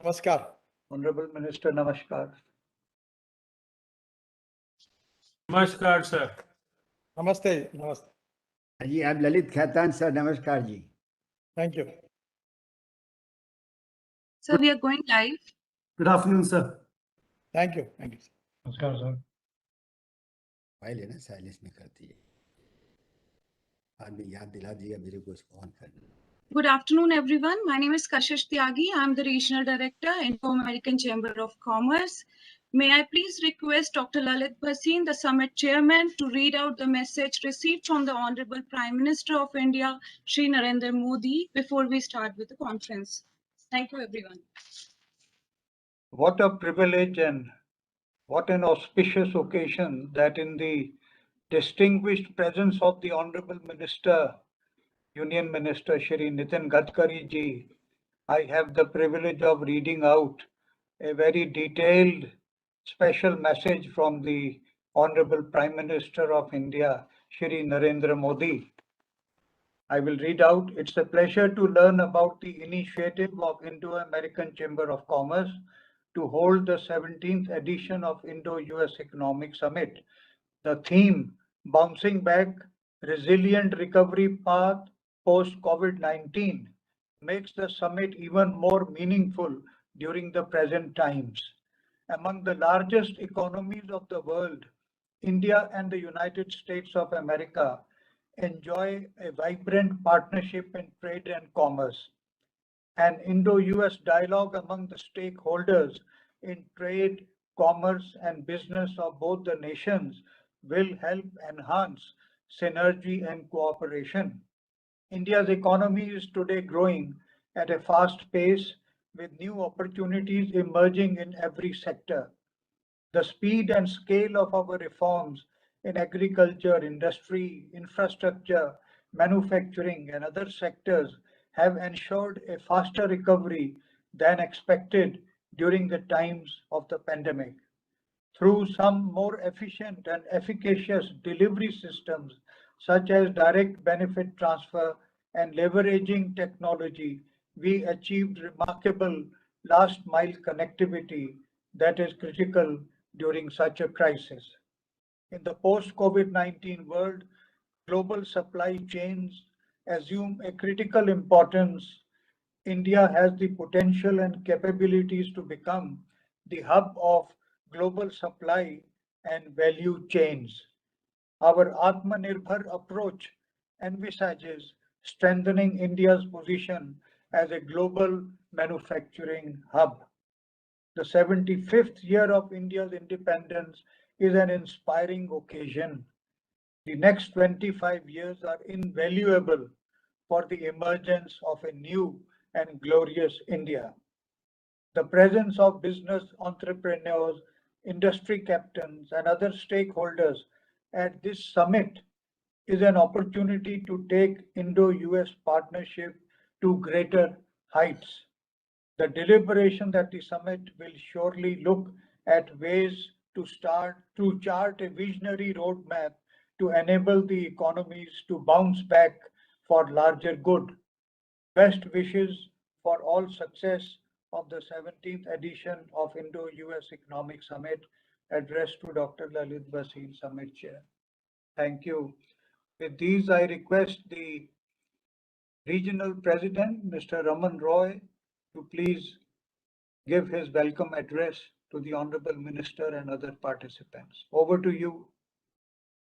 Namaskar. Honorable Minister, Namaskar. Namaskar, sir. Namaste. Namaste. जी आप Lalit Khaitan sir नमस्कार जी. Thank you. So we are going live. Good afternoon, sir. Thank you. Thank you. Namaskar, sir. File है ना silence में करती है. आज भी याद दिला दिया मेरे को इसको ऑन करना. Good afternoon, everyone. My name is Kashish Tyagi. I'm the Regional Director, Indo-American Chamber of Commerce. May I please request Dr. Lalit Bhasin, the Summit Chairman, to read out the message received from the Honorable Prime Minister of India, Shri Narendra Modi, before we start with the conference. Thank you, everyone. What a privilege and what an auspicious occasion that in the distinguished presence of the Honorable Minister, Union Minister Shri Nitin Gadkari ji, I have the privilege of reading out a very detailed special message from the Honorable Prime Minister of India, Shri Narendra Modi. I will read out. It's a pleasure to learn about the initiative of Indo-American Chamber of Commerce to hold the 17th edition of Indo-US Economic Summit. The theme, Bouncing Back, Resilient Recovery Path Post-COVID-19, makes the summit even more meaningful during the present times. Among the largest economies of the world, India and the United States of America enjoy a vibrant partnership in trade and commerce. An Indo-US dialogue among the stakeholders in trade, commerce, and business of both the nations will help enhance synergy and cooperation. India's economy is today growing at a fast pace with new opportunities emerging in every sector. The speed and scale of our reforms in agriculture, industry, infrastructure, manufacturing, and other sectors have ensured a faster recovery than expected during the times of the pandemic. Through some more efficient and efficacious delivery systems, such as direct benefit transfer and leveraging technology, we achieved remarkable last mile connectivity that is critical during such a crisis. In the post-COVID-19 world, global supply chains assume a critical importance. India has the potential and capabilities to become the hub of global supply and value chains. Our Atmanirbhar approach envisages strengthening India's position as a global manufacturing hub. The 75th year of India's independence is an inspiring occasion. The next 25 years are invaluable for the emergence of a new and glorious India. The presence of business entrepreneurs, industry captains, and other stakeholders at this summit is an opportunity to take Indo-US partnership to greater heights. The deliberation at the summit will surely look at ways to chart a visionary roadmap to enable the economies to bounce back for larger good. Best wishes for all success of the 17th edition of Indo-US Economic Summit, addressed to Dr. Lalit Bhasin, Summit Chair. Thank you. With these, I request the Regional President, Mr. Raman Roy, to please give his welcome address to the Honorable Minister and other participants. Over to you.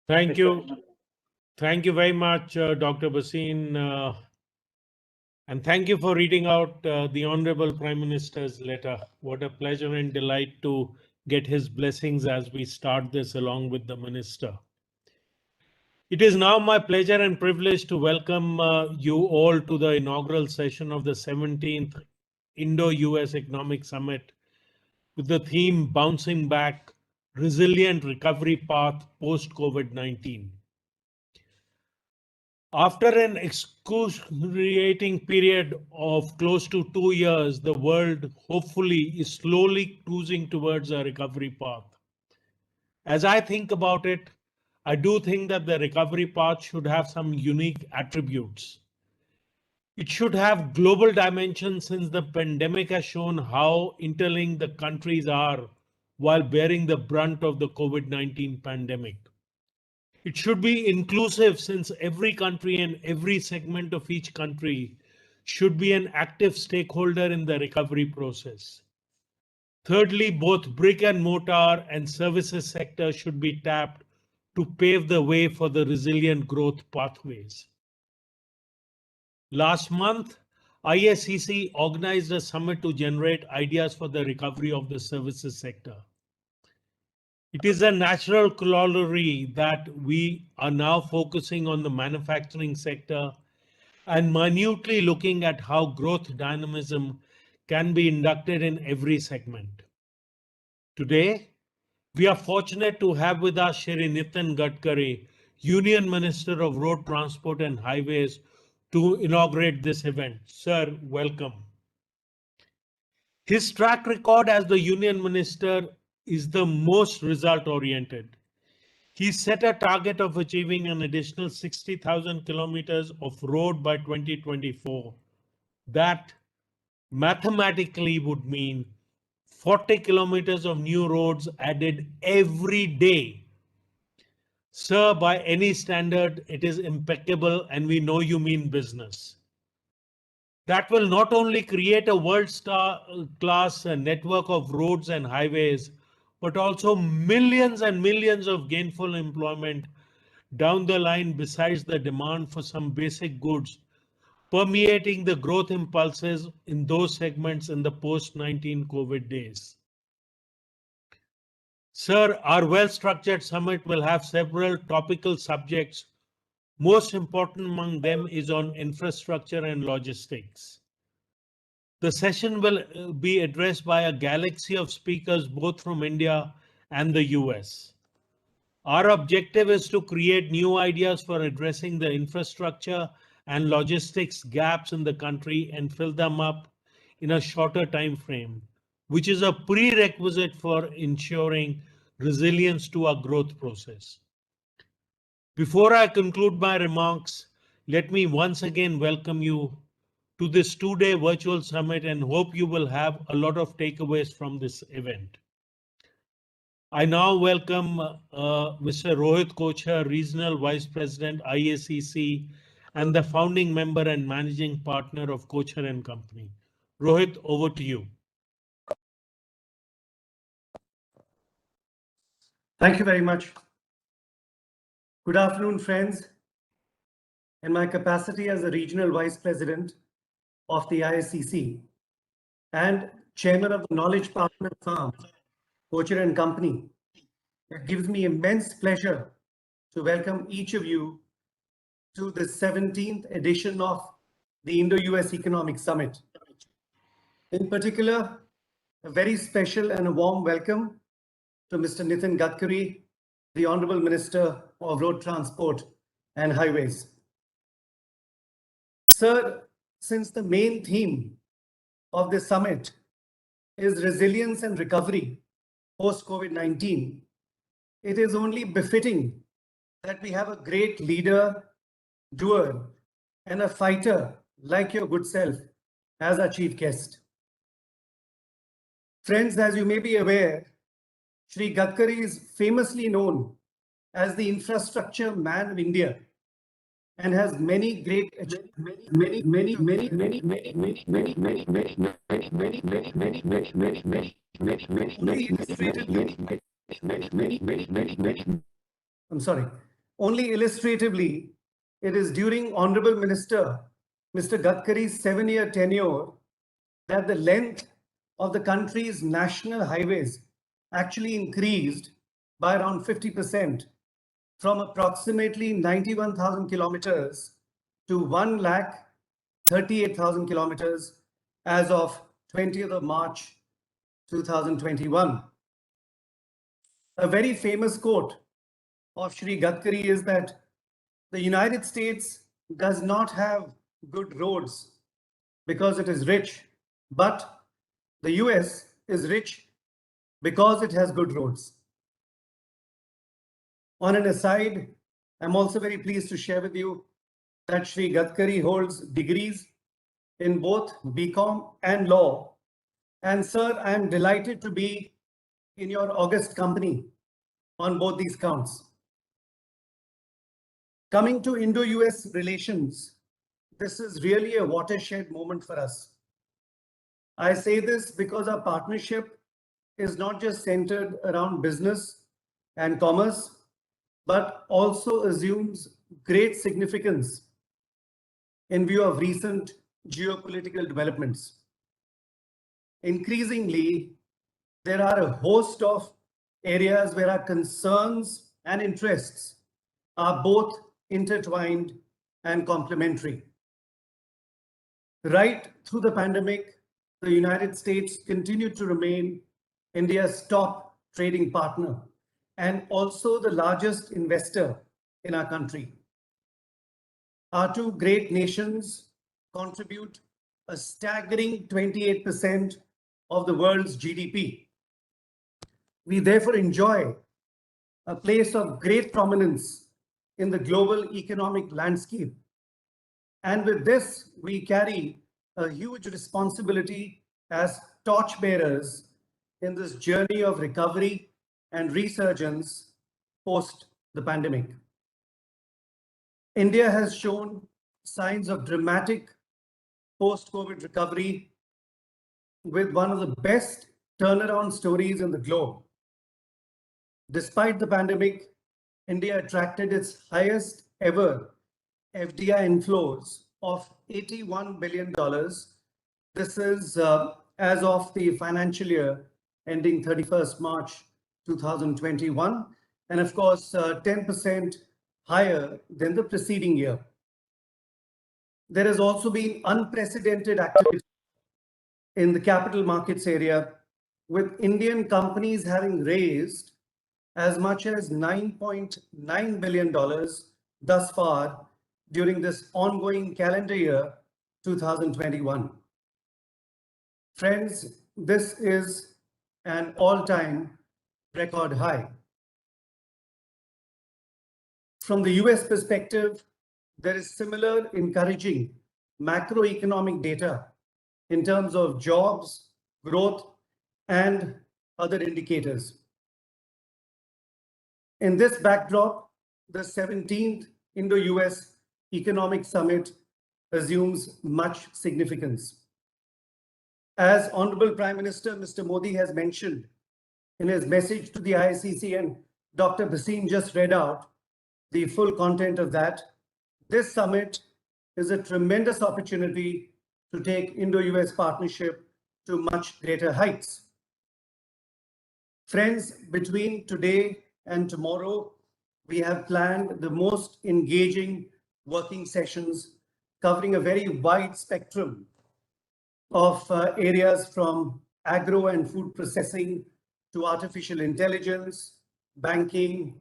Thank Mr. you. Raman. Thank you very much, Dr. Bhasin. And thank you for reading out the Honorable Prime Minister's letter. What a pleasure and delight to get his blessings as we start this along with the Minister. It is now my pleasure and privilege to welcome you all to the inaugural session of the 17th Indo-US Economic Summit with the theme Bouncing Back, Resilient Recovery Path Post-COVID-19. After an excruciating period of close to 2 years, the world hopefully is slowly cruising towards a recovery path. As I think about it, I do think that the recovery path should have some unique attributes. It should have global dimension since the pandemic has shown how interlinked the countries are while bearing the brunt of the COVID-19 pandemic. It should be inclusive since every country and every segment of each country should be an active stakeholder in the recovery process. Thirdly, both brick and mortar and services sector should be tapped to pave the way for the resilient growth pathways. Last month, ISCC organized a summit to generate ideas for the recovery of the services sector. It is a natural corollary that we are now focusing on the manufacturing sector and minutely looking at how growth dynamism can be inducted in every segment. Today, we are fortunate to have with us Shri Nitin Gadkari, Union Minister of Road Transport and Highways, to inaugurate this event. Sir, welcome. His track record as the Union Minister is the most result-oriented. He set a target of achieving an additional 60,000 kilometers of road by 2024. That mathematically would mean 40 kilometers of new roads added every day. Sir, by any standard, it is impeccable, and we know you mean business. That will not only create a world-class network of roads and highways, but also millions and millions of gainful employment down the line, besides the demand for some basic goods, permeating the growth impulses in those segments in the post-19 COVID days. Sir, our well-structured summit will have several topical subjects. Most important among them is on infrastructure and logistics. The session will be addressed by a galaxy of speakers, both from India and the US. Our objective is to create new ideas for addressing the infrastructure and logistics gaps in the country and fill them up in a shorter time frame, which is a prerequisite for ensuring resilience to our growth process. Before I conclude my remarks, let me once again welcome you to this two-day virtual summit and hope you will have a lot of takeaways from this event. I now welcome Mr. Rohit Kochhar, Regional Vice President, IACC, and the founding member and managing partner of Kochhar & Company. Rohit, over to you. Thank you very much. Good afternoon, friends. In my capacity as the Regional Vice President of the ISCC and Chairman of the Knowledge Partner Firm, Kochhar & Company, it gives me immense pleasure to welcome each of you to the 17th edition of the Indo-US Economic Summit. In particular, a very special and a warm welcome to Mr. Nitin Gadkari, the Honorable Minister of Road Transport and Highways. Sir, since the main theme of this summit is resilience and recovery post-COVID-19, it is only befitting that we have a great leader, doer, and a fighter like your good self as our chief guest. Friends, as you may be aware, Shri Gadkari is famously known as the infrastructure man of India and has many great Only illustratively, it is during Honorable Minister Mr. Gadkari's 7-year tenure that the length of the country's national highways actually increased by around 50%, from approximately 91,000 kilometers to 1,38,000 kilometers as of 20th of March 2021. A very famous quote of Shri Gadkari is that the United States does not have good roads because it is rich, but the US is rich because it has good roads. On an aside, I'm also very pleased to share with you that Shri Gadkari holds degrees in both BCom and law. And sir, I am delighted to be in your august company on both these counts. Coming to Indo-US relations, this is really a watershed moment for us. I say this because our partnership is not just centered around business and commerce, but also assumes great significance in view of recent geopolitical developments. Increasingly, there are a host of areas where our concerns and interests are both intertwined and complementary. Right through the pandemic, the United States continued to remain India's top trading partner and also the largest investor in our country. Our two great nations contribute a staggering 28% of the world's GDP. We therefore enjoy a place of great prominence in the global economic landscape. And with this, we carry a huge responsibility as torchbearers in this journey of recovery and resurgence post the pandemic. India has shown signs of dramatic post-COVID recovery with one of the best turnaround stories in the globe. Despite the pandemic, India attracted its highest ever FDI inflows of $81 billion. This is as of the financial year ending 31st March 2021, and of course 10% higher than the preceding year. There has also been unprecedented activity in the capital markets area, with Indian companies having raised as much as $9.9 billion thus far during this ongoing calendar year 2021. Friends, this is an all-time record high. From the US perspective, there is similar encouraging macroeconomic data in terms of jobs, growth, and other indicators. In this backdrop, the 17th Indo-US Economic Summit assumes much significance. As Honorable Prime Minister Mr. Modi has mentioned in his message to the IICC, and Dr. Bhasin just read out the full content of that, this summit is a tremendous opportunity to take Indo-US partnership to much greater heights. Friends, between today and tomorrow, we have planned the most engaging working sessions covering a very wide spectrum of areas from agro and food processing to artificial intelligence, banking,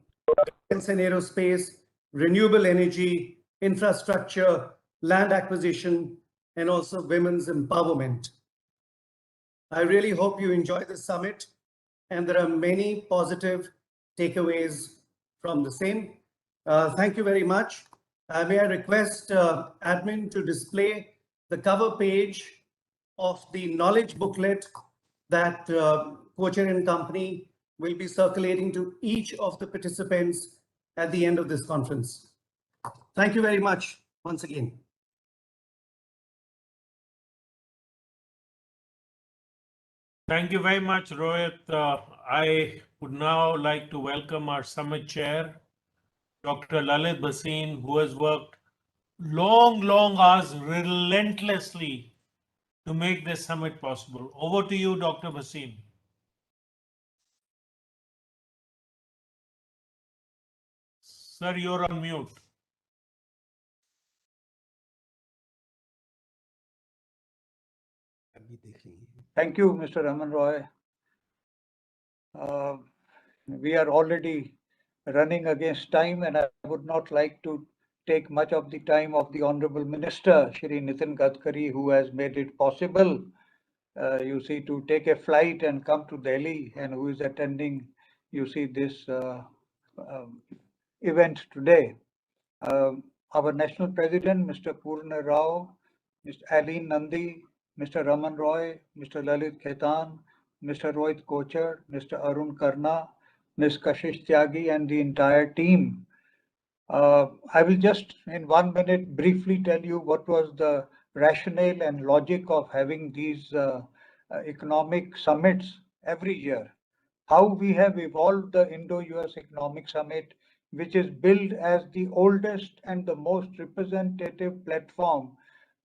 defense and aerospace, renewable energy, infrastructure, land acquisition, and also women's empowerment. I really hope you enjoy the summit, and there are many positive takeaways from the same. Thank you very much. May I request admin to display the cover page of the knowledge booklet that Kocher and Company will be circulating to each of the participants at the end of this conference. Thank you very much once again. Thank you very much, Rohit. I would now like to welcome our summit chair, Dr. Lalit Bhasin, who has worked long hours relentlessly to make this summit possible. Over to you, Dr. Bhasin. Sir, you're on mute. Thank you, Mr. Raman Roy. We are already running against time, and I would not like to take much of the time of the Honorable Minister, Shri Nitin Gadkari, who has made it possible, to take a flight and come to Delhi, and who is attending, this event today. Our National President, Mr. Purna Rao, Mr. Aline Nandi, Mr. Raman Roy, Mr. Lalit Khetan, Mr. Rohit Kochar, Mr. Arun Karna, Ms. Kashish Tyagi, and the entire team. I will just in 1 minute briefly tell you what was the rationale and logic of having these economic summits every year. How we have evolved the Indo-US Economic Summit, which is billed as the oldest and the most representative platform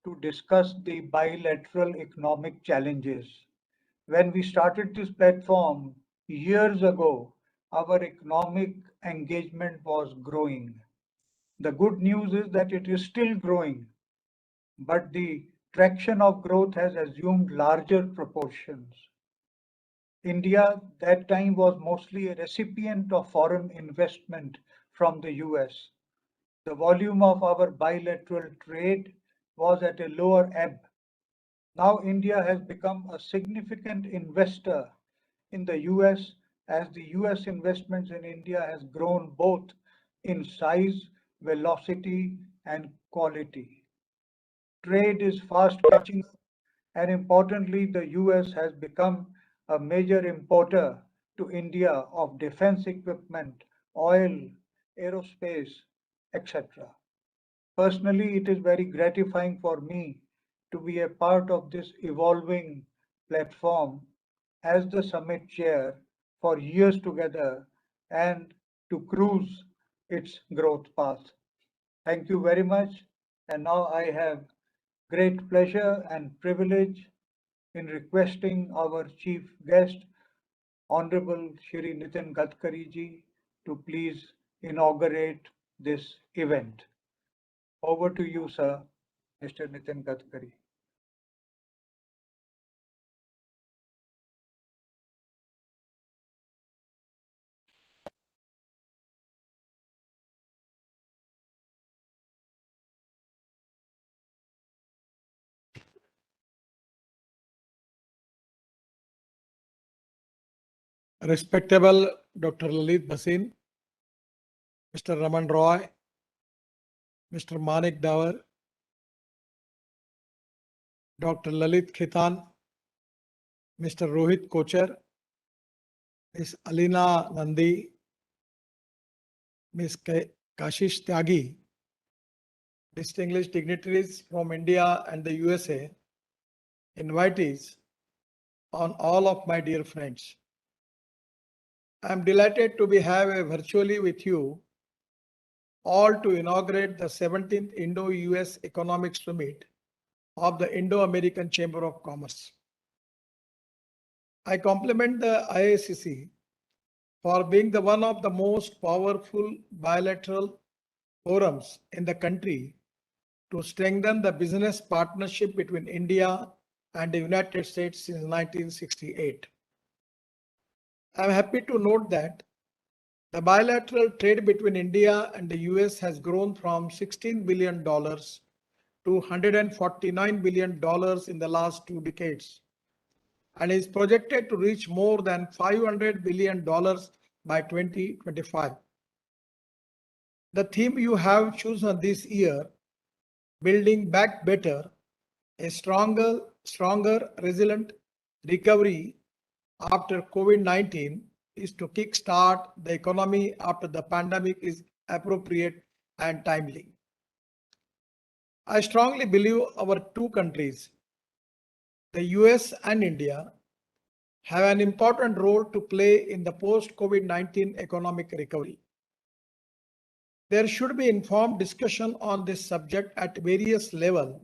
to discuss the bilateral economic challenges. When we started this platform years ago, our economic engagement was growing. The good news is that it is still growing, but the traction of growth has assumed larger proportions. India that time was mostly a recipient of foreign investment from the US. The volume of our bilateral trade was at a lower ebb. Now India has become a significant investor in the US as the US investments in India has grown both in size, velocity, and quality. Trade is fast catching up, and importantly, the US has become a major importer to India of defense equipment, oil, aerospace, etc. Personally, it is very gratifying for me to be a part of this evolving platform as the summit chair for years together and to cruise its growth path. Thank you very much. And now I have great pleasure and privilege in requesting our chief guest, Honorable Shri Nitin Gadkari ji, to please inaugurate this event. Over to you, sir, Mr. Nitin Gadkari. Respectable Dr. Lalit Bhasin, Mr. Raman Roy, Mr. Manik Dawar, Dr. Lalit Khetan, Mr. Rohit Kochar, Ms. Alina Nandi, Ms. Kashish Tyagi, distinguished dignitaries from India and the USA, invitees, on all of my dear friends. I am delighted to be here virtually with you all to inaugurate the 17th Indo-US Economic Summit of the Indo-American Chamber of Commerce. I compliment the IACC for being the one of the most powerful bilateral forums in the country to strengthen the business partnership between India and the United States since 1968. I am happy to note that the bilateral trade between India and the US has grown from $16 billion to $149 billion in the last 2 decades and is projected to reach more than $500 billion by 2025. The theme you have chosen this year, Building Back Better, a stronger, resilient recovery after COVID-19, is to kickstart the economy after the pandemic is appropriate and timely. I strongly believe our two countries, the US and India, have an important role to play in the post-COVID-19 economic recovery. There should be informed discussion on this subject at various levels,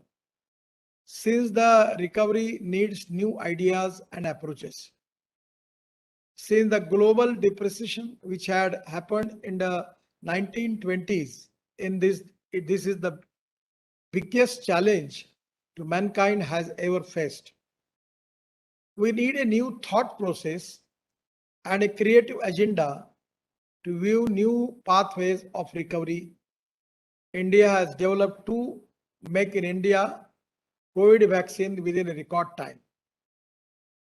since the recovery needs new ideas and approaches. Since the global depression which had happened in the 1920s, this is the biggest challenge to mankind has ever faced. We need a new thought process and a creative agenda to view new pathways of recovery. India has developed two Make in India COVID vaccine within a record time.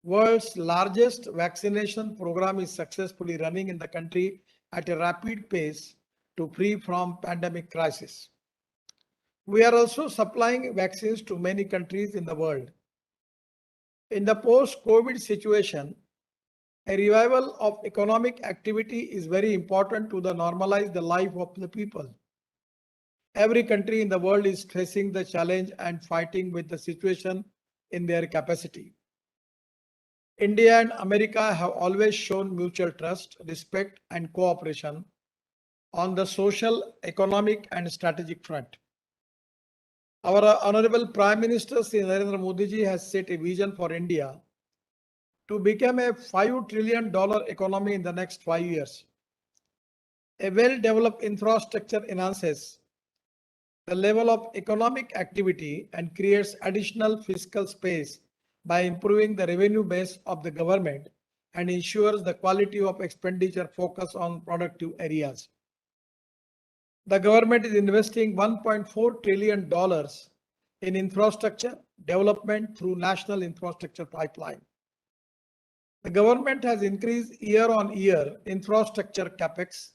World's largest vaccination program is successfully running in the country at a rapid pace to free from pandemic crisis. We are also supplying vaccines to many countries in the world. In the post-COVID situation, a revival of economic activity is very important to normalize the life of the people. Every country in the world is facing the challenge and fighting with the situation in their capacity. India and America have always shown mutual trust, respect, and cooperation on the social, economic, and strategic front. Our Honorable Prime Minister Sri Narendra Modi ji has set a vision for India to become a $5 trillion economy in the next 5 years. A well-developed infrastructure enhances the level of economic activity and creates additional fiscal space by improving the revenue base of the government and ensures the quality of expenditure focus on productive areas. The government is investing $1.4 trillion in infrastructure development through National Infrastructure Pipeline. The government has increased year-on-year infrastructure capex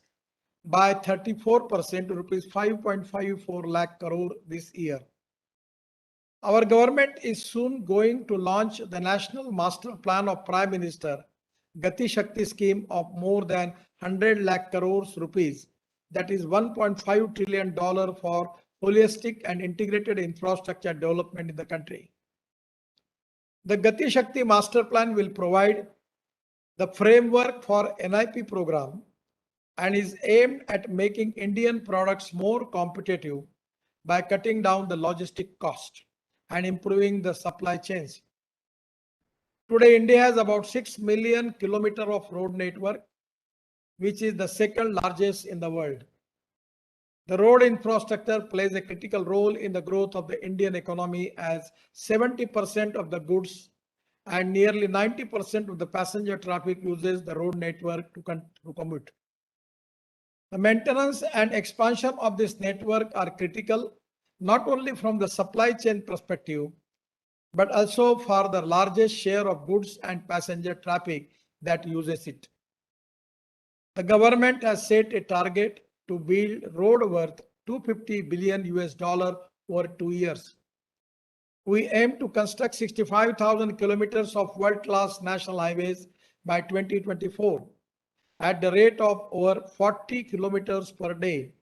by 34% to rupees 5.54 lakh crore this year. Our government is soon going to launch the National Master Plan of Prime Minister Gati Shakti scheme of more than 100 lakh crores rupees, that is $1.5 trillion for holistic and integrated infrastructure development in the country. The Gati Shakti Master Plan will provide the framework for NIP program and is aimed at making Indian products more competitive by cutting down the logistic cost and improving the supply chains. Today, India has about 6 million kilometers of road network, which is the second largest in the world. The road infrastructure plays a critical role in the growth of the Indian economy as 70% of the goods and nearly 90% of the passenger traffic uses the road network to commute. The maintenance and expansion of this network are critical not only from the supply chain perspective, but also for the largest share of goods and passenger traffic that uses it. The government has set a target to build road worth $250 billion over 2 years. We aim to construct 65,000 kilometers of world-class national highways by 2024 at the rate of over 40 kilometers per day.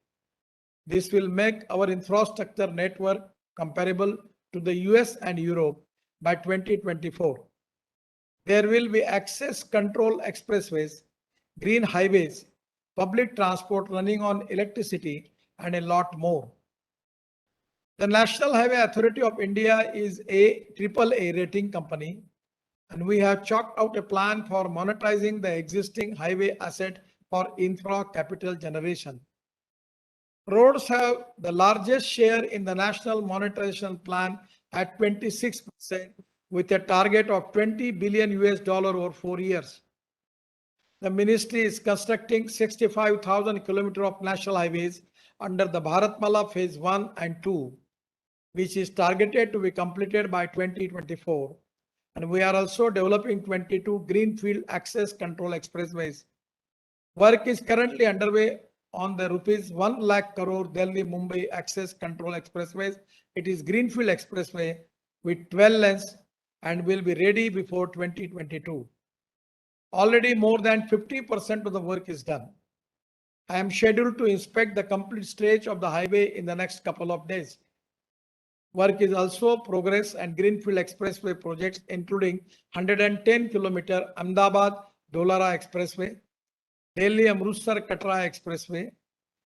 This will make our infrastructure network comparable to the US and Europe by 2024. There will be access control expressways, green highways, public transport running on electricity, and a lot more. The National Highway Authority of India is a AAA rating company, and we have chalked out a plan for monetizing the existing highway asset for infra capital generation. Roads have the largest share in the National Monetization Plan at 26%, with a target of $20 billion over 4 years. The ministry is constructing 65,000 kilometers of national highways under the Bharatmala Phase 1 and 2, which is targeted to be completed by 2024. And we are also developing 22 greenfield access control expressways. Work is currently underway on the rupees 1 lakh crore Delhi-Mumbai access control expressways. It is greenfield expressway with 12 lanes and will be ready before 2022. Already more than 50% of the work is done. I am scheduled to inspect the complete stage of the highway in the next couple of days. Work is also progress and greenfield expressway projects, including 110 kilometer Ahmedabad-Dholara expressway, Delhi-Amritsar-Katra expressway,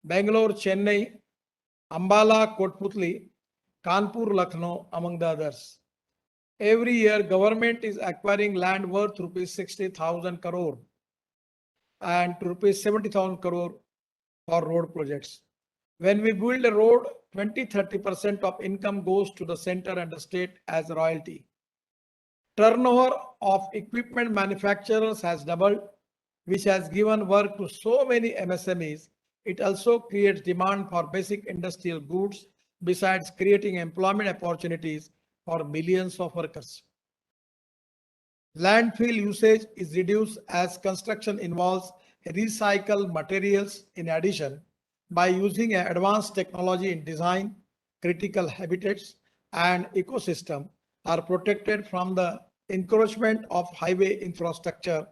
Bangalore-Chennai, Ambala-Kotputli, Kanpur-Lucknow, among the others. Every year, government is acquiring land worth rupees 60,000 crore and rupees 70,000 crore for road projects. When we build a road, 20-30% of income goes to the center and the state as royalty. Turnover of equipment manufacturers has doubled, which has given work to so many MSMEs. It also creates demand for basic industrial goods, besides creating employment opportunities for millions of workers. Landfill usage is reduced as construction involves recycled materials. In addition, by using advanced technology in design, critical habitats and ecosystem are protected from the encroachment of highway infrastructure.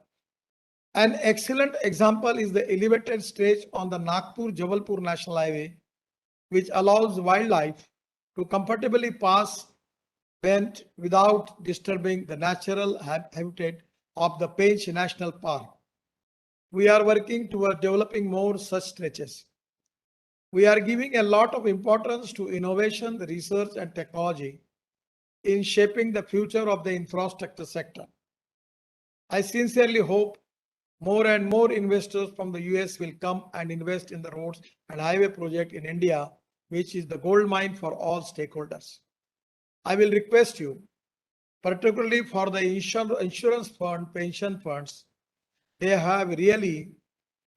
An excellent example is the elevated stretch on the Nagpur-Jabalpur National Highway, which allows wildlife to comfortably pass went without disturbing the natural habitat of the Pench National Park. We are working toward developing more such stretches. We are giving a lot of importance to innovation, research, and technology in shaping the future of the infrastructure sector. I sincerely hope more and more investors from the US will come and invest in the roads and highway project in India, which is the gold mine for all stakeholders. I will request you, particularly for the insurance fund, pension funds, they have really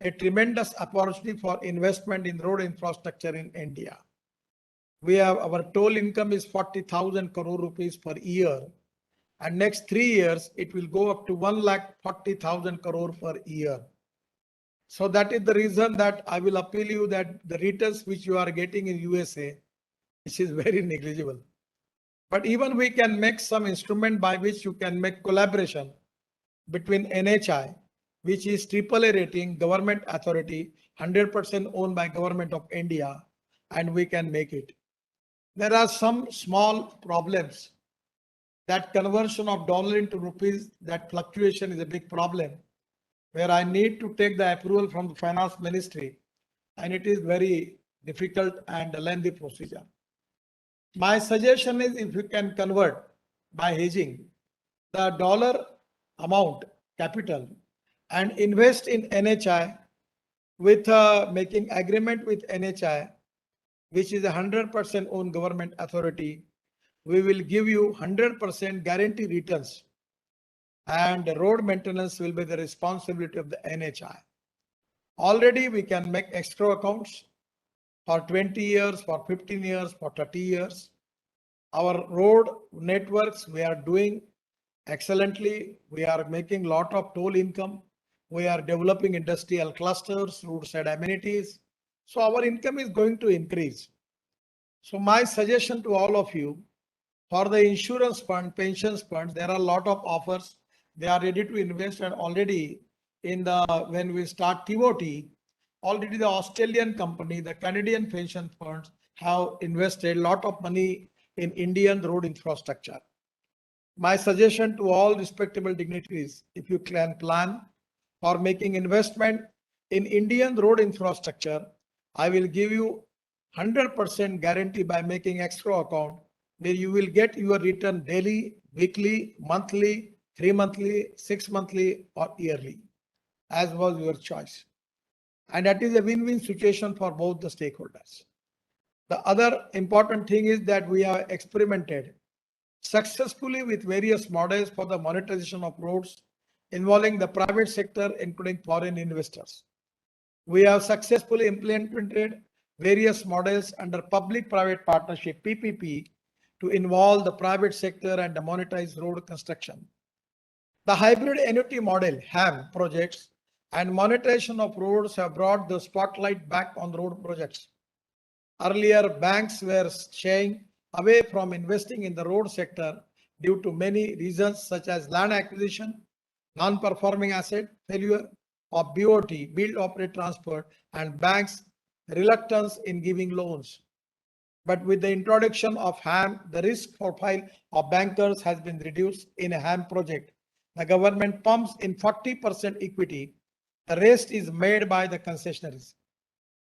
a tremendous opportunity for investment in road infrastructure in India. We have our total income is 40,000 crore rupees per year, and next 3 years it will go up to 1,40,000 crore per year. So that is the reason that I will appeal you that the returns which you are getting in USA, which is very negligible. But even we can make some instrument by which you can make collaboration between NHI, which is AAA rating government authority, 100% owned by Government of India, and we can make it. There are some small problems. That conversion of dollar into rupees, that fluctuation is a big problem, where I need to take the approval from the finance ministry, and it is very difficult and a lengthy procedure. My suggestion is if you can convert by hedging the dollar amount capital and invest in NHI with making agreement with NHI, which is a 100% owned government authority, we will give you 100% guarantee returns, and the road maintenance will be the responsibility of the NHI. Already we can make escrow accounts for 20 years, for 15 years, for 30 years. Our road networks, we are doing excellently. We are making a lot of toll income. We are developing industrial clusters, roadside amenities. So our income is going to increase. So my suggestion to all of you, for the insurance fund, pensions funds, there are a lot of offers. They are ready to invest, and already in the, when we start TOT, already the Australian company, the Canadian pension funds have invested a lot of money in Indian road infrastructure. My suggestion to all respectable dignitaries, if you can plan for making investment in Indian road infrastructure, I will give you 100% guarantee by making escrow account, where you will get your return daily, weekly, monthly, 3 monthly, 6 monthly, or yearly, as was your choice. And that is a win-win situation for both the stakeholders. The other important thing is that we have experimented successfully with various models for the monetization of roads involving the private sector, including foreign investors. We have successfully implemented various models under public-private partnership, PPP, to involve the private sector and the monetize road construction. The hybrid annuity model, HAM projects, and monetization of roads have brought the spotlight back on road projects. Earlier, banks were shying away from investing in the road sector due to many reasons such as land acquisition, non-performing asset failure of BOT, build, operate, transport, and banks' reluctance in giving loans. But with the introduction of HAM, the risk profile of bankers has been reduced in a HAM project. The government pumps in 40% equity. The rest is made by the concessionaries.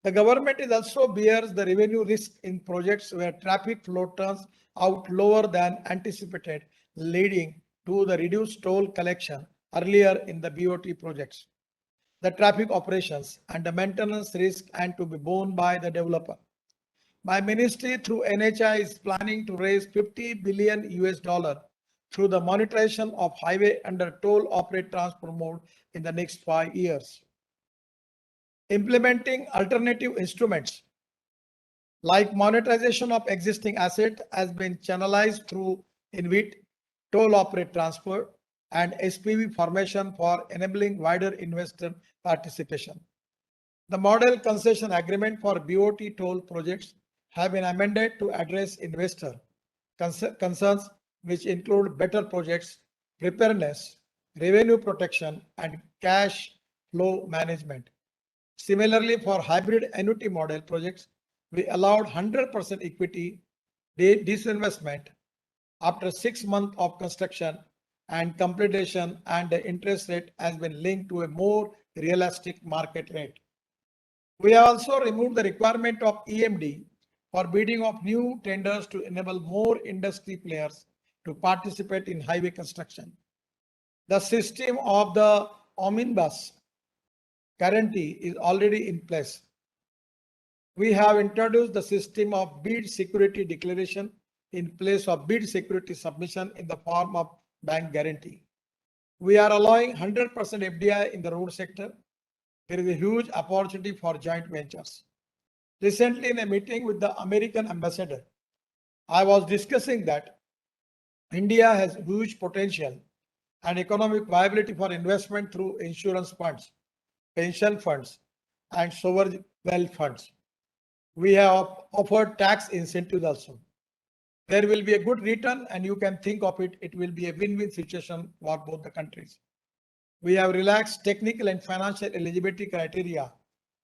The government is also bears the revenue risk in projects where traffic flow turns out lower than anticipated, leading to the reduced toll collection earlier in the BOT projects. The traffic operations and the maintenance risk and to be borne by the developer. My ministry through NHI is planning to raise 50 billion US dollar through the monetization of highway under toll operate transport mode in the next 5 years. Implementing alternative instruments like monetization of existing asset has been channelized through InvIT, toll operate transport, and SPV formation for enabling wider investor participation. The model concession agreement for BOT toll projects have been amended to address investor concerns, which include better projects, preparedness, revenue protection, and cash flow management. Similarly, for hybrid annuity model projects, we allowed 100% equity disinvestment after 6 months of construction and completion, and the interest rate has been linked to a more realistic market rate. We have also removed the requirement of EMD for bidding of new tenders to enable more industry players to participate in highway construction. The system of the omnibus guarantee is already in place. We have introduced the system of bid security declaration in place of bid security submission in the form of bank guarantee. We are allowing 100% FDI in the road sector. There is a huge opportunity for joint ventures. Recently, in a meeting with the American ambassador, I was discussing that India has huge potential and economic viability for investment through insurance funds, pension funds, and sovereign wealth funds. We have offered tax incentives also. There will be a good return, and you can think of it, it will be a win-win situation for both the countries. We have relaxed technical and financial eligibility criteria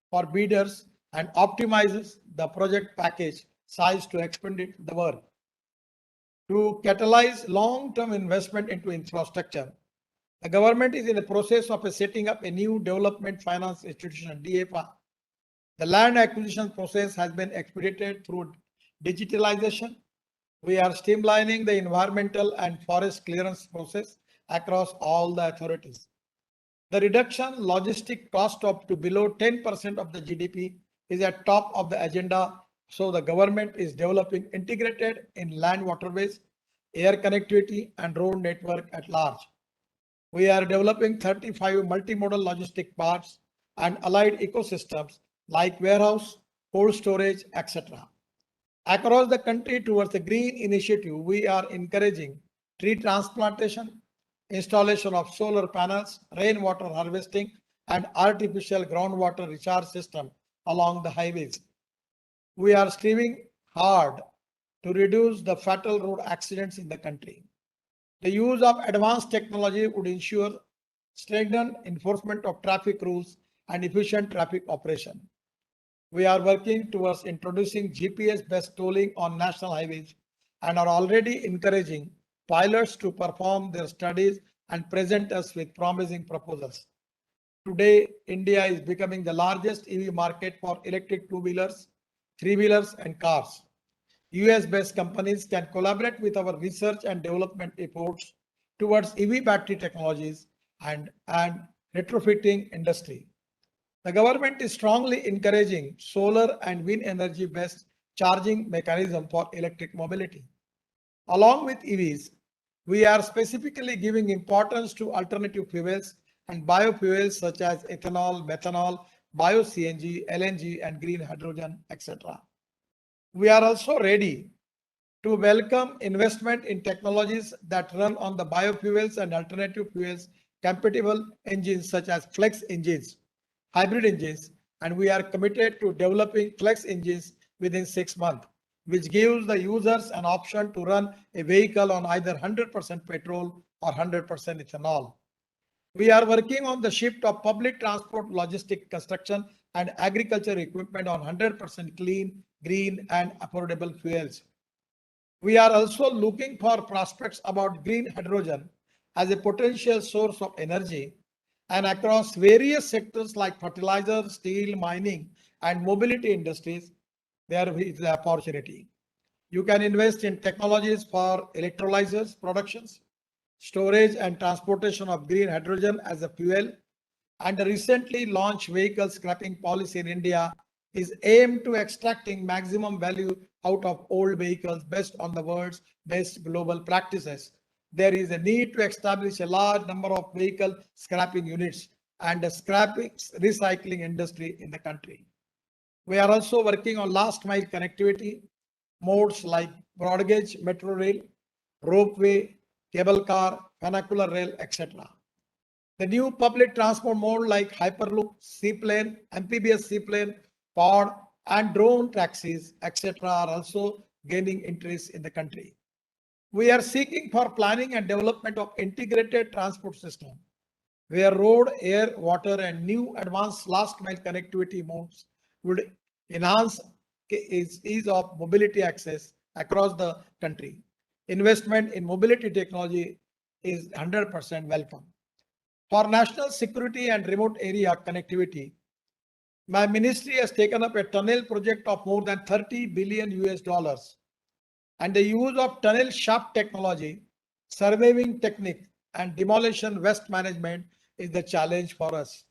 for bidders and optimizes the project package size to expand the work. To catalyze long-term investment into infrastructure, the government is in the process of setting up a new development finance institution, DFI. The land acquisition process has been expedited through digitalization. We are streamlining the environmental and forest clearance process across all the authorities. The reduction logistic cost up to below 10% of the GDP is at top of the agenda. So the government is developing integrated in land waterways, air connectivity, and road network at large. We are developing 35 multimodal logistic parks and allied ecosystems like warehouse, cold storage, etc. Across the country towards the green initiative, we are encouraging tree transplantation, installation of solar panels, rainwater harvesting, and artificial groundwater recharge system along the highways. We are striving hard to reduce the fatal road accidents in the country. The use of advanced technology would ensure strengthened enforcement of traffic rules and efficient traffic operation. We are working towards introducing GPS-based tolling on national highways and are already encouraging pilots to perform their studies and present us with promising proposals. Today, India is becoming the largest EV market for electric two-wheelers, three-wheelers, and cars. US-based companies can collaborate with our research and development efforts towards EV battery technologies and retrofitting industry. The government is strongly encouraging solar and wind energy-based charging mechanism for electric mobility. Along with EVs, we are specifically giving importance to alternative fuels and biofuels such as ethanol, methanol, bio-CNG, LNG, and green hydrogen, etc. We are also ready to welcome investment in technologies that run on the biofuels and alternative fuels compatible engines such as flex engines, hybrid engines, and we are committed to developing flex engines within 6 months, which gives the users an option to run a vehicle on either 100% petrol or 100% ethanol. We are working on the shift of public transport, logistic construction, and agriculture equipment on 100% clean, green, and affordable fuels. We are also looking for prospects about green hydrogen as a potential source of energy, and across various sectors like fertilizer, steel, mining, and mobility industries, there is the opportunity. You can invest in technologies for electrolyzers productions, storage and transportation of green hydrogen as a fuel, and the recently launched vehicle scrapping policy in India is aimed to extracting maximum value out of old vehicles based on the world's best global practices. There is a need to establish a large number of vehicle scrapping units and a scrapping recycling industry in the country. We are also working on last mile connectivity modes like broad gauge metro rail, ropeway, cable car, vernacular rail, etc. The new public transport mode like Hyperloop, seaplane, amphibious seaplane, pod, and drone taxis, etc., are also gaining interest in the country. We are seeking for planning and development of integrated transport system, where road, air, water, and new advanced last mile connectivity modes would enhance ease of mobility access across the country. Investment in mobility technology is 100% welcome. For national security and remote area connectivity, my ministry has taken up a tunnel project of more than 30 billion US dollars, and the use of tunnel shaft technology, surveying technique, and demolition waste management is the challenge for us.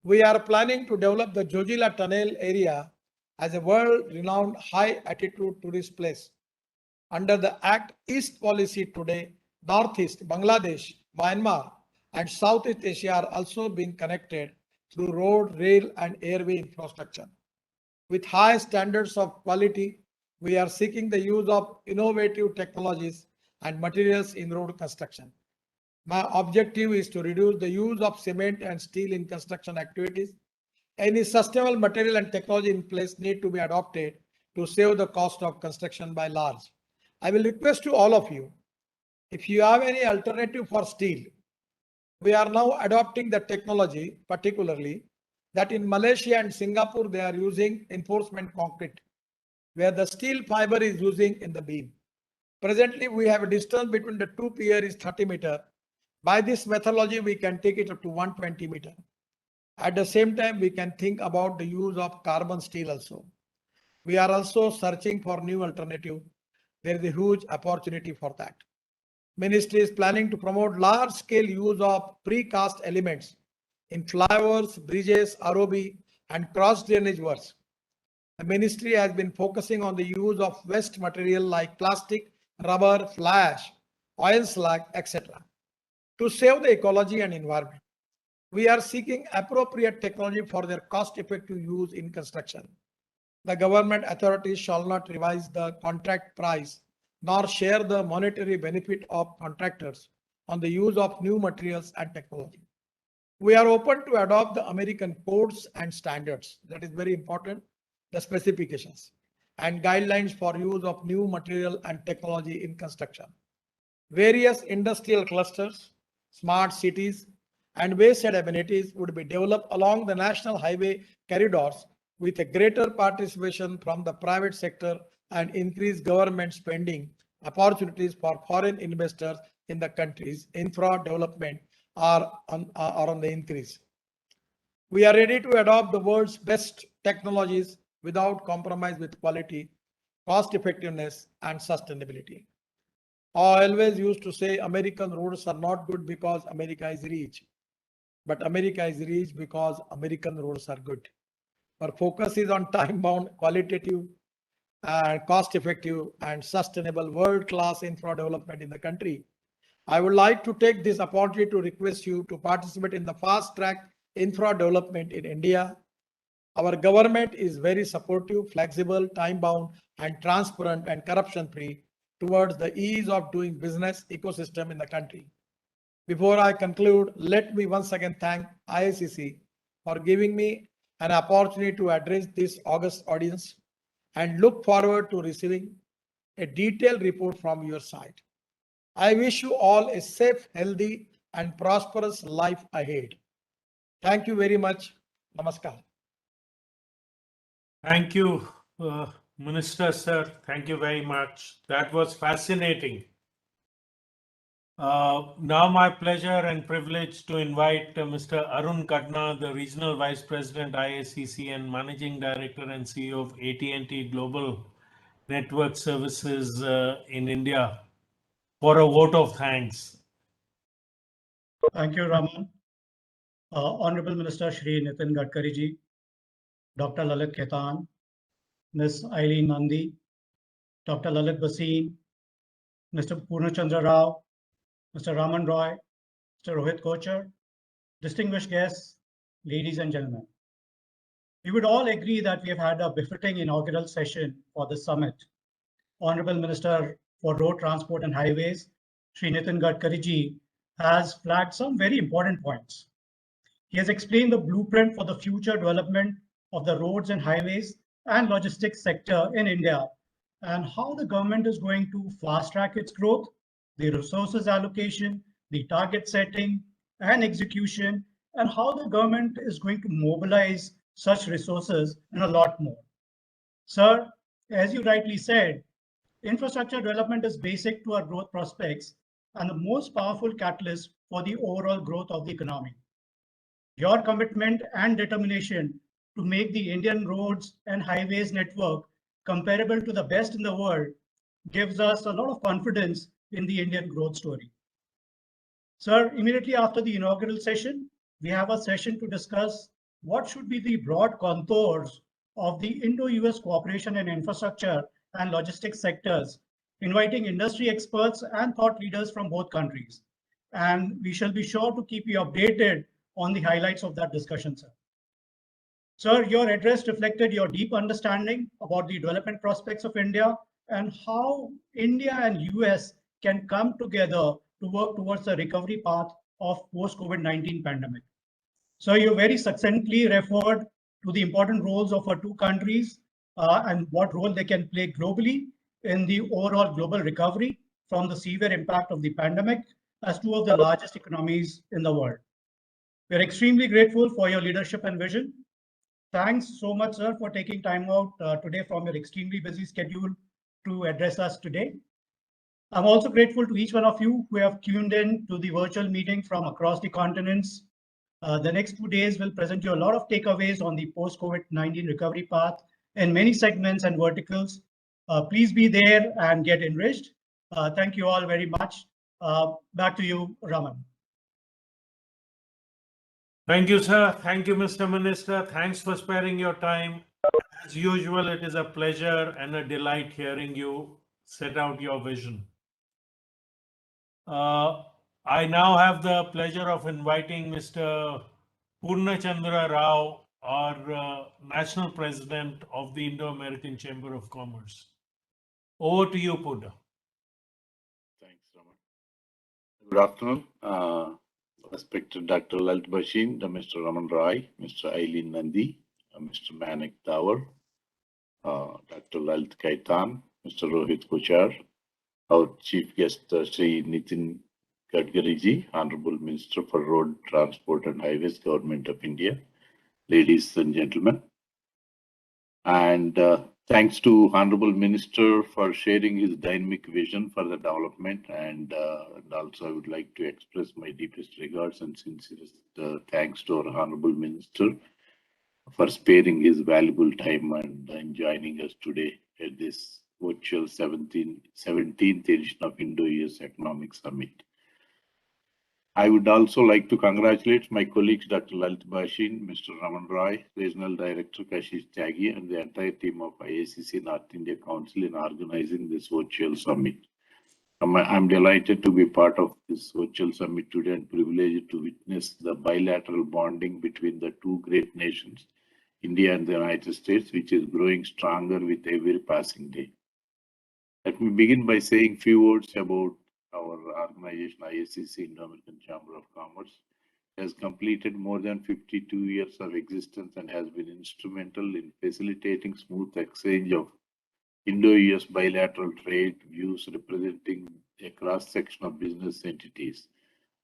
We are planning to develop the Zojila Tunnel area as a world-renowned high-altitude tourist place. Under the Act East policy today, Northeast, Bangladesh, Myanmar, and Southeast Asia are also being connected through road, rail, and airway infrastructure. With high standards of quality, we are seeking the use of innovative technologies and materials in road construction. My objective is to reduce the use of cement and steel in construction activities. Any sustainable material and technology in place need to be adopted to save the cost of construction by large. I will request to all of you, if you have any alternative for steel, we are now adopting the technology, particularly that in Malaysia and Singapore, they are using reinforcement concrete, where the steel fiber is using in the beam. Presently, we have a distance between the two piers is 30 meters. By this methodology, we can take it up to 120 meters. At the same time, we can think about the use of carbon steel also. We are also searching for new alternative. There is a huge opportunity for that. Ministry is planning to promote large-scale use of precast elements in flyovers, bridges, ROB, and cross-drainage works. The ministry has been focusing on the use of waste material like plastic, rubber, fly ash, oil slag, etc. to save the ecology and environment. We are seeking appropriate technology for their cost-effective use in construction. The government authorities shall not revise the contract price nor share the monetary benefit of contractors on the use of new materials and technology. We are open to adopt the American codes and standards. That is very important. The specifications and guidelines for use of new material and technology in construction. Various industrial clusters, smart cities, and wayside amenities would be developed along the national highway corridors with a greater participation from the private sector and increased government spending. Opportunities for foreign investors in the country's infra development are on the increase. We are ready to adopt the world's best technologies without compromise with quality, cost effectiveness, and sustainability. I always used to say American roads are not good because America is rich, but America is rich because American roads are good. Our focus is on time-bound, qualitative, cost-effective, and sustainable world-class infra development in the country. I would like to take this opportunity to request you to participate in the fast-track infra development in India. Our government is very supportive, flexible, time-bound, and transparent and corruption-free towards the ease of doing business ecosystem in the country. Before I conclude, let me once again thank IICC for giving me an opportunity to address this august audience and look forward to receiving a detailed report from your side. I wish you all a safe, healthy, and prosperous life ahead. Thank you very much. Namaskar. Thank you, Minister, sir. Thank you very much. That was fascinating. Now my pleasure and privilege to invite Mr. Arun Kadna, the Regional Vice President, IICC, and Managing Director and CEO of AT&T Global Network Services in India, for a vote of thanks. Thank you, Raman. Honorable Minister Shri Nitin Gadkari ji, Dr. Lalit Khetan, Ms. Eileen Nandi, Dr. Lalit Bhasin, Mr. Purnachandra Rao, Mr. Raman Roy, Mr. Rohit Kochar, distinguished guests, ladies and gentlemen. We would all agree that we have had a befitting inaugural session for the summit. Honorable Minister for Road Transport and Highways, Shri Nitin Gadkari ji, has flagged some very important points. He has explained the blueprint for the future development of the roads and highways and logistics sector in India, and how the government is going to fast track its growth, the resources allocation, the target setting and execution, and how the government is going to mobilize such resources and a lot more. Sir, as you rightly said, infrastructure development is basic to our growth prospects and the most powerful catalyst for the overall growth of the economy. Your commitment and determination to make the Indian roads and highways network comparable to the best in the world gives us a lot of confidence in the Indian growth story. Sir, immediately after the inaugural session, we have a session to discuss what should be the broad contours of the Indo-US cooperation in infrastructure and logistics sectors, inviting industry experts and thought leaders from both countries. And we shall be sure to keep you updated on the highlights of that discussion, sir. Sir, your address reflected your deep understanding about the development prospects of India and how India and US can come together to work towards the recovery path of post-COVID-19 pandemic. So you very succinctly referred to the important roles of our two countries and what role they can play globally in the overall global recovery from the severe impact of the pandemic as two of the largest economies in the world. We're extremely grateful for your leadership and vision. Thanks so much, sir, for taking time out today from your extremely busy schedule to address us today. I'm also grateful to each one of you who have tuned in to the virtual meeting from across the continents. The next 2 days will present you a lot of takeaways on the post-COVID-19 recovery path in many segments and verticals. Please be there and get enriched. Thank you all very much. Back to you, Raman. Thank you, sir. Thank you, Mr. Minister. Thanks for sparing your time. As usual, it is a pleasure and a delight hearing you set out your vision. I now have the pleasure of inviting Mr. Purnachandra Rao, our National President of the Indo-American Chamber of Commerce. Over to you, Purna. Thanks, Raman. Good afternoon. Respected Dr. Lalit Bhasin, Mr. Raman Rai, Mr. Eileen Nandi, Mr. Manik Dawar, Dr. Lalit Kaitan, Mr. Rohit Kochar, our Chief Guest, Sri Nitin Gadkari ji, Honorable Minister for Road Transport and Highways, Government of India, ladies and gentlemen. And thanks to Honorable Minister for sharing his dynamic vision for the development, and also I would like to express my deepest regards and sincerest thanks to our Honorable Minister for sparing his valuable time and joining us today at this virtual 17th edition of Indo-US Economic Summit. I would also like to congratulate my colleagues Dr. Lalit Bhasin, Mr. Raman Rai, Regional Director Kashish Tyagi, and the entire team of IACC North India Council in organizing this virtual summit. I'm delighted to be part of this virtual summit today and privileged to witness the bilateral bonding between the two great nations, India and the United States, which is growing stronger with every passing day. Let me begin by saying a few words about our organization, IACC, Indo-American Chamber of Commerce. Has completed more than 52 years of existence and has been instrumental in facilitating smooth exchange of Indo-US bilateral trade views representing a cross-section of business entities.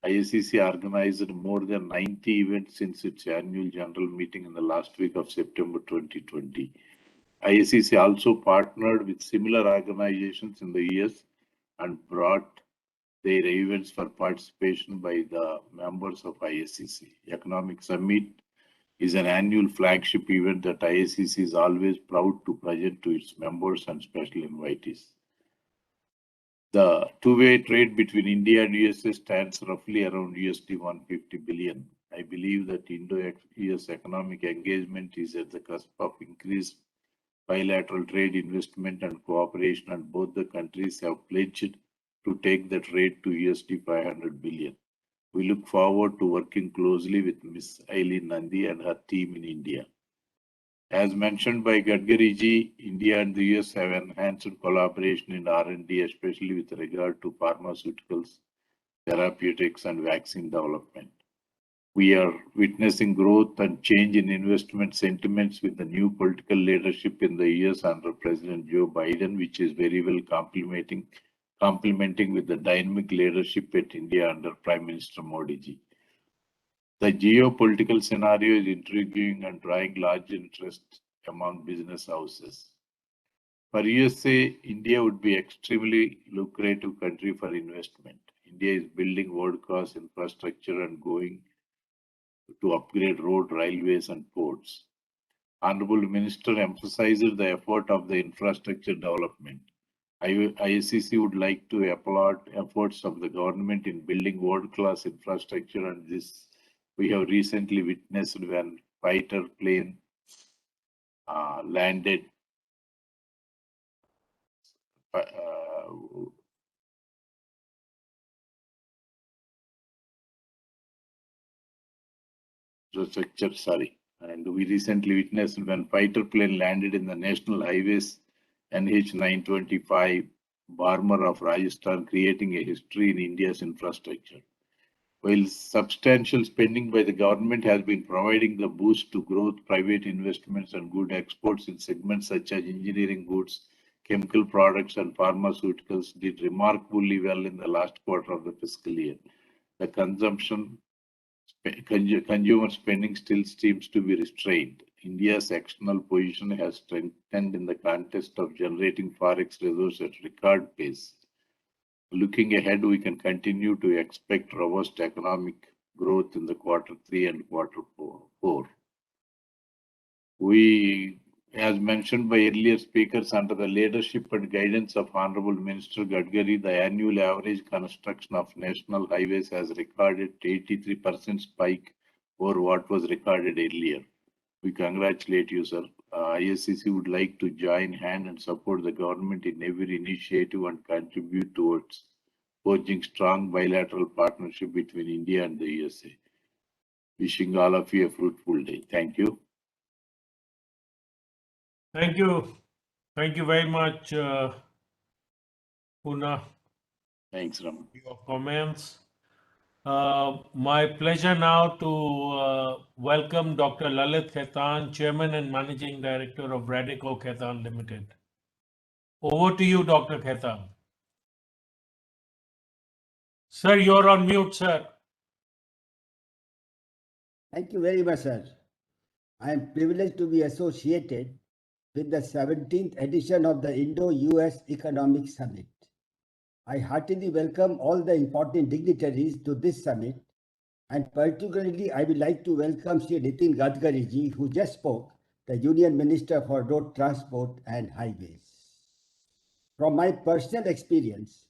IACC organized more than 90 events since its annual general meeting in the last week of September 2020. IACC also partnered with similar organizations in the US and brought their events for participation by the members of IACC. Economic Summit is an annual flagship event that IACC is always proud to present to its members and special invitees. The two-way trade between India and USA stands roughly around USD 150 billion. I believe that Indo-US economic engagement is at the cusp of increased bilateral trade investment and cooperation, and both the countries have pledged to take that rate to USD 500 billion. We look forward to working closely with Ms. Eileen Nandi and her team in India. As mentioned by Gadkari ji, India and the US have enhanced collaboration in R&D, especially with regard to pharmaceuticals, therapeutics, and vaccine development. We are witnessing growth and change in investment sentiments with the new political leadership in the US under President Joe Biden, which is very well complementing with the dynamic leadership at India under Prime Minister Modi ji. The geopolitical scenario is intriguing and drawing large interest among business houses. For USA, India would be extremely lucrative country for investment. India is building world-class infrastructure and going to upgrade road, railways, and ports. Honorable Minister emphasizes the effort of the infrastructure development. ISCC would like to applaud efforts of the government in building world-class infrastructure, and this we have recently witnessed when fighter plane landed and we recently witnessed when fighter plane landed in the national highways NH925 Barmer of Rajasthan, creating a history in India's infrastructure. While substantial spending by the government has been providing the boost to growth, private investments and good exports in segments such as engineering goods, chemical products and pharmaceuticals did remarkably well in the last quarter of the fiscal year. The consumer spending still seems to be restrained. India's external position has strengthened in the context of generating forex reserves at record pace. Looking ahead, we can continue to expect robust economic growth in the Q3 and Q4. We, as mentioned by earlier speakers, under the leadership and guidance of Honorable Minister Gadkari, the annual average construction of national highways has recorded 83% spike over what was recorded earlier. We congratulate you, sir. ISCC would like to join hand and support the government in every initiative and contribute towards forging strong bilateral partnership between India and the USA. Wishing all of you a fruitful day. Thank you. Thank you. Thank you very much, Poona. Thanks, Raman. Your comments. My pleasure now to welcome Dr. Lalit Khaitan, Chairman and Managing Director of Radico Khaitan Limited. Over to you, Dr. Khaitan. Sir, you're on mute, sir. Thank you very much, sir. I am privileged to be associated with the 17th edition of the Indo-US Economic Summit. I heartily welcome all the important dignitaries to this summit, and particularly I would like to welcome Shri Nitin Gadkari ji, who just spoke, the Union Minister for Road Transport and Highways. From my personal experience,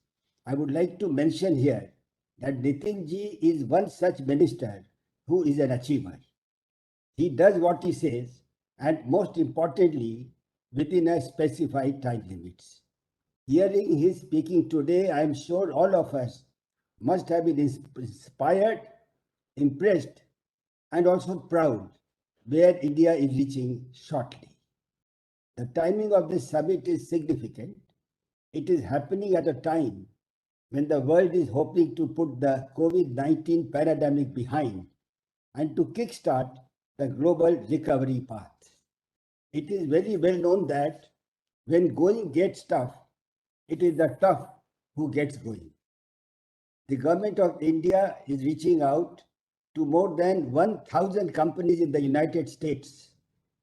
I would like to mention here that Nitin ji is one such minister who is an achiever. He does what he says, and most importantly, within a specified time limits. Hearing his speaking today, I am sure all of us must have been inspired, impressed, and also proud where India is reaching shortly. The timing of this summit is significant. It is happening at a time when the world is hoping to put the COVID-19 pandemic behind and to kickstart the global recovery path. It is very well known that when going gets tough, it is the tough who gets going. The government of India is reaching out to more than 1,000 companies in the United States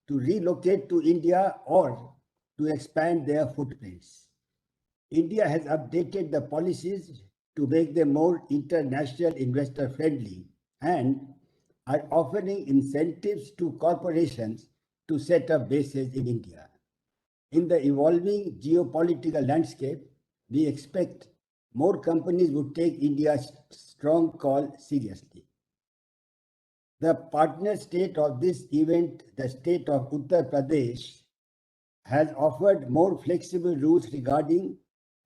to relocate to India or to expand their footprints. India has updated the policies to make them more international investor friendly and are offering incentives to corporations to set up bases in India. In the evolving geopolitical landscape, we expect more companies would take India's strong call seriously. The partner state of this event, the state of Uttar Pradesh, has offered more flexible rules regarding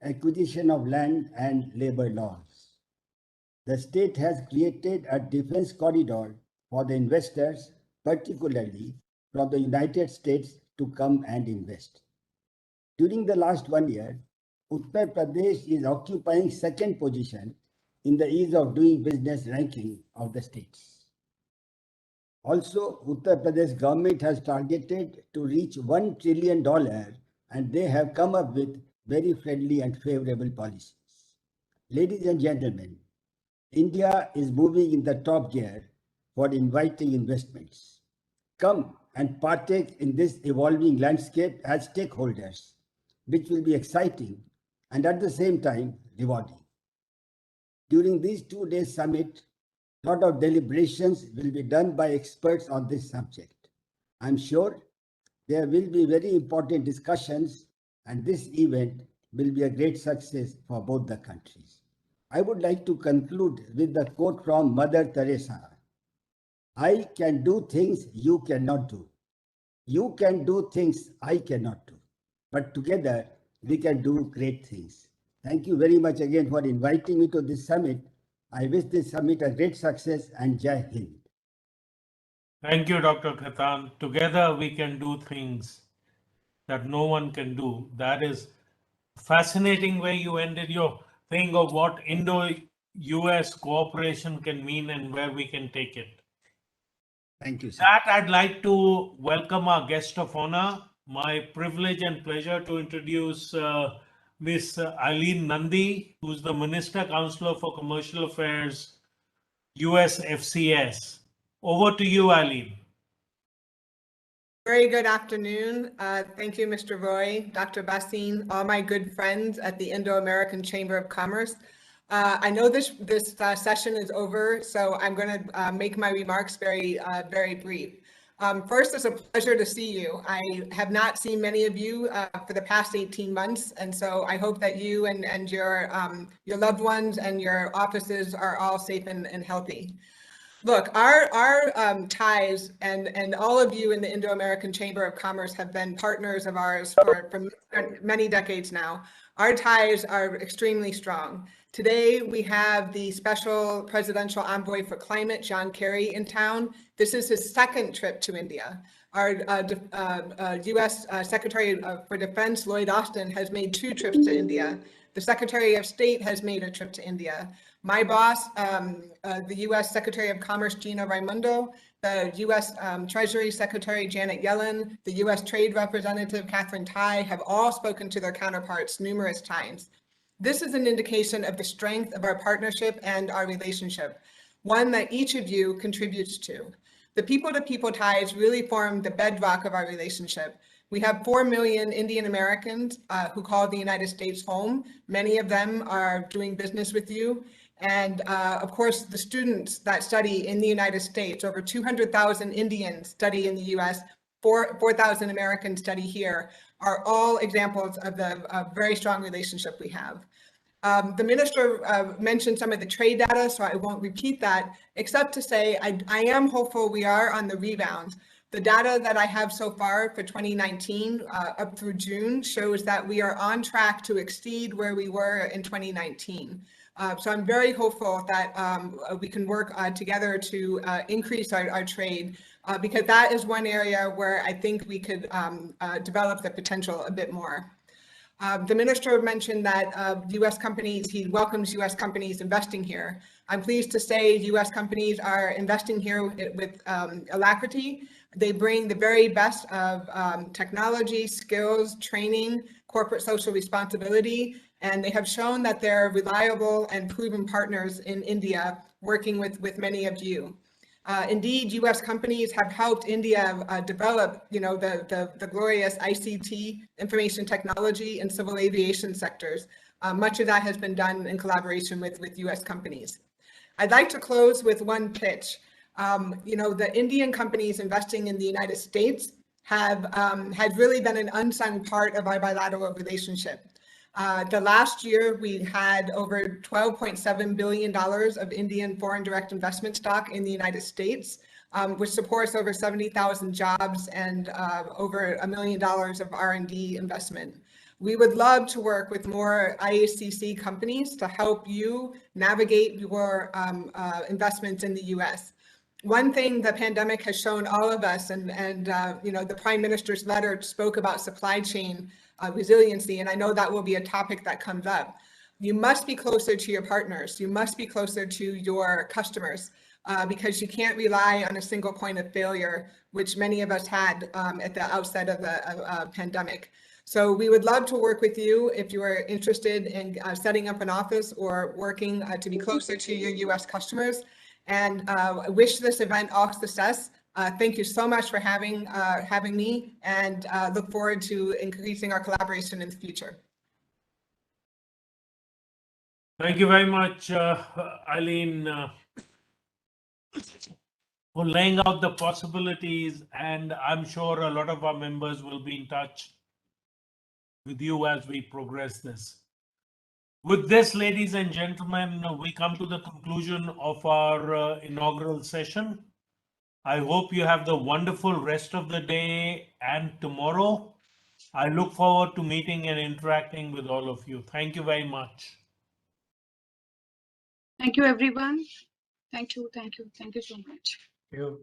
acquisition of land and labor laws. The state has created a defense corridor for the investors, particularly from the United States, to come and invest. During the last 1 year, Uttar Pradesh is occupying second position in the ease of doing business ranking of the states. Also, Uttar Pradesh government has targeted to reach $1 trillion, and they have come up with very friendly and favorable policies. Ladies and gentlemen, India is moving in the top gear for inviting investments. Come and partake in this evolving landscape as stakeholders, which will be exciting and at the same time rewarding. During these 2 days summit, a lot of deliberations will be done by experts on this subject. I'm sure there will be very important discussions, and this event will be a great success for both the countries. I would like to conclude with the quote from Mother Teresa. I can do things you cannot do. You can do things I cannot do. But together we can do great things. Thank you very much again for inviting me to this summit. I wish this summit a great success, and Jai Hind. Thank you, Dr. Khaitan. Together we can do things that no one can do. That is fascinating way you ended your thing of what Indo-US cooperation can mean and where we can take it. Thank you, sir. That I'd like to welcome our guest of honor. My privilege and pleasure to introduce Ms. Eileen Nandi, who's the Minister Counselor for Commercial Affairs, US FCS. Over to you, Eileen. Very good afternoon. Thank you, Mr. Roy, Dr. Bhasin, all my good friends at the Indo-American Chamber of Commerce. I know this session is over, so I'm going to make my remarks very brief. First, it's a pleasure to see you. I have not seen many of you for the past 18 months, and so I hope that you and your loved ones and your offices are all safe and healthy. Look, our ties and all of you in the Indo-American Chamber of Commerce have been partners of ours for many decades now. Our ties are extremely strong. Today, we have the Special Presidential Envoy for Climate, John Kerry, in town. This is his second trip to India. Our U.S. Secretary for Defense, Lloyd Austin, has made 2 trips to India. The Secretary of State has made a trip to India. My boss, the U.S. Secretary of Commerce, Gina Raimondo, the U.S. Treasury Secretary, Janet Yellen, the U.S. Trade Representative, Catherine Tai, have all spoken to their counterparts numerous times. This is an indication of the strength of our partnership and our relationship, one that each of you contributes to. The people-to-people ties really form the bedrock of our relationship. We have 4 million Indian Americans who call the United States home. Many of them are doing business with you. And of course, the students that study in the United States, over 200,000 Indians study in the US, 4,000 Americans study here, are all examples of the very strong relationship we have. The minister mentioned some of the trade data, so I won't repeat that, except to say I am hopeful we are on the rebound. The data that I have so far for 2019 up through June shows that we are on track to exceed where we were in 2019. So I'm very hopeful that we can work together to increase our trade, because that is one area where I think we could develop the potential a bit more. The minister mentioned that U.S. companies, he welcomes U.S. companies investing here. I'm pleased to say U.S. companies are investing here with alacrity. They bring the very best of technology, skills, training, corporate social responsibility, and they have shown that they're reliable and proven partners in India, working with many of you. Indeed, U.S. companies have helped India develop, the glorious ICT, information technology, and civil aviation sectors. Much of that has been done in collaboration with U.S. companies. I'd like to close with one pitch. The Indian companies investing in the United States had really been an unsung part of our bilateral relationship. The last year, we had over $12.7 billion of Indian foreign direct investment stock in the United States, which supports over 70,000 jobs and over $1 million of R&D investment. We would love to work with more IACC companies to help you navigate your investments in the U.S. One thing the pandemic has shown all of us, and the Prime Minister's letter spoke about supply chain resiliency, and I know that will be a topic that comes up. You must be closer to your partners. You must be closer to your customers. because you can't rely on a single point of failure, which many of us had at the outset of the pandemic. So we would love to work with you if you are interested in setting up an office or working to be closer to your US customers. And wish this event all success. Thank you so much for having me, and look forward to increasing our collaboration in the future. Thank you very much, Eileen, for laying out the possibilities, and I'm sure a lot of our members will be in touch with you as we progress this. With this, ladies and gentlemen, we come to the conclusion of our inaugural session. I hope you have the wonderful rest of the day and tomorrow. I look forward to meeting and interacting with all of you. Thank you very much. Thank you, everyone. Thank you so much. Thank you.